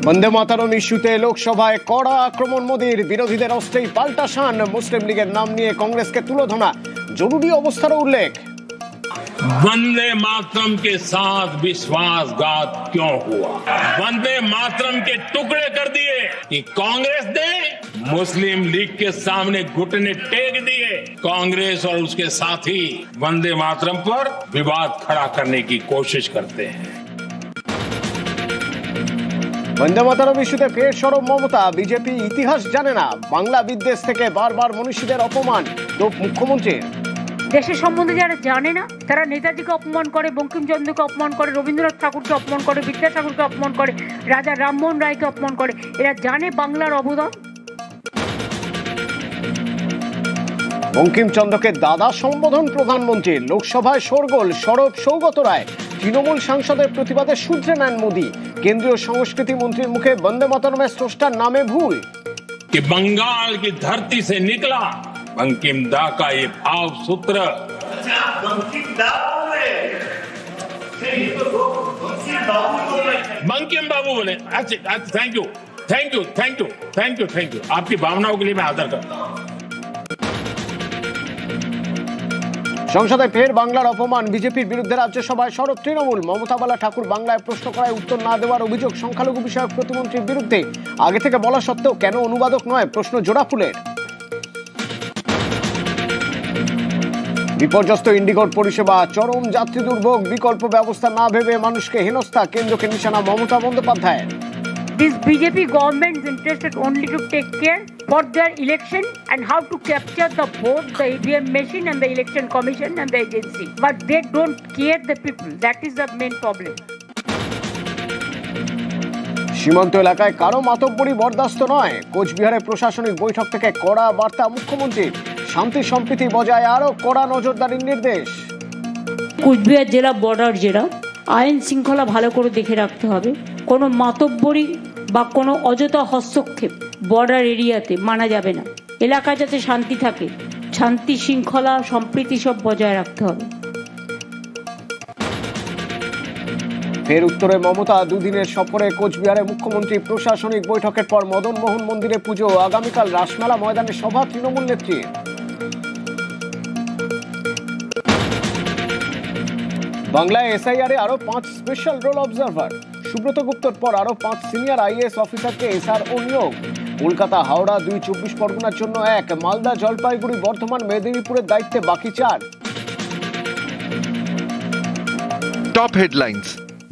বন্দে মাতরম ইস্যুতে লোকসভায় কড়া আক্রমণ মোদীর, বিরোধীদের অস্ত্রেই পাল্টা শান। মুসলিম লীগের নাম নিয়ে কংগ্রেসকে তুলোধনা, জরুরি অবস্থারও উল্লেখ। वंदे मातरम के साथ विश्वासघात क्यों हुआ? वंदे मातरम के टुकड़े कर दिए कि कांग्रेस ने मुस्लिम लीग के सामने घुटने टेक दिए। कांग्रेस और उसके साथी वंदे मातरम पर विवाद खड़ा करने की कोशिश करते हैं। বন্দে মাতরম ইস্যুতে ফের সরব মমতা, বিজেপি ইতিহাস জানে না, বাংলা বিদ্বেষ থেকে বারবার মনীষীদের অপমান। তো মুখ্যমন্ত্রীর দেশের সম্বন্ধে যারা জানে না তারা নেতাজিকে অপমান করে, বঙ্কিমচন্দ্রকে অপমান করে, রবীন্দ্রনাথ ঠাকুরকে অপমান করে, বিদ্যাসাগরকে অপমান করে, রাজা রামমোহন রায়কে অপমান করে। এরা জানে বাংলার অবদান। বঙ্কিমচন্দ্রকে দাদা সম্বোধন প্রধানমন্ত্রীর, লোকসভায় শোরগোল, সরব সৌগত রায়। তৃণমূল সাংসদের প্রতিবাদে শুধরে নেন মোদী। কেন্দ্রীয় সংস্কৃতি মন্ত্রীর মুখে বন্দে মাতরমের স্রষ্টার নামে ভুল। कि बंगाल की धरती से निकला बंकिम दा का ये भाव सूत्र। बंकिम बाबू बोले। अच्छा, thank you thank you thank you thank you thank you आपकी भावनाओं के लिए मैं आदर करता हूँ। সংসদে ফের বাংলার অপমান, বিজেপির বিরুদ্ধে রাজ্যসভায় সরব তৃণমূল। মমতা বালা ঠাকুর বাংলায় প্রশ্ন করায় উত্তর না দেওয়ার অভিযোগ সংখ্যালঘু বিষয়ক প্রতিমন্ত্রীর বিরুদ্ধে। আগে থেকে বলা সত্ত্বেও কেন অনুবাদক নয়, প্রশ্ন জোড়াফুলের। বিপর্যস্ত ইন্ডিগোর পরিষেবা, চরম যাত্রী দুর্ভোগ, বিকল্প ব্যবস্থা না ভেবে মানুষকে হেনস্থা, কেন্দ্রকে নিশানা Mamata Bandyopadhyay. This BJP government is interested only to take care for their election and how to capture the vote, the EVM machine and the election commission and the agency. But they don't care the people. That is the main problem. সীমান্ত এলাকায় কারো মাতব্বরি বরদাস্ত নয়। কোচবিহারে প্রশাসনিক বৈঠক থেকে কড়া বার্তা মুখ্যমন্ত্রীর, শান্তি সম্প্রীতি বজায় আরো কড়া নজরদারির নির্দেশ। কোচবিহার জেলা বর্ডার জেলা, আইন শৃঙ্খলা ভালো করে দেখে রাখতে হবে। কোনো মাতব্বরি বা কোনো অযথা হস্তক্ষেপ বর্ডার এরিয়াতে মানা যাবে না। এলাকায় যাতে শান্তি থাকে, শান্তি শৃঙ্খলা সম্প্রীতি সব বজায় রাখতে হবে। ফের উত্তরে মমতা, দুদিনের সফরে কোচবিহারে মুখ্যমন্ত্রী। প্রশাসনিক বৈঠকের পর মদন মোহন মন্দিরে পুজো, আগামীকাল রাসমেলা ময়দানে সভা তৃণমূল নেত্রীর। বাংলায় এসআইআর আরো 5 স্পেশাল রোল অবজারভার। সুব্রত গুপ্তর পর আরো 5 সিনিয়র আইএএস অফিসারকে এসআরও নিয়োগ। কলকাতা, হাওড়া 2, 24 পরগনার জন্য 1, মালদা, জলপাইগুড়ি, বর্ধমান, মেদিনীপুরের দায়িত্বে বাকি 4। Top headlines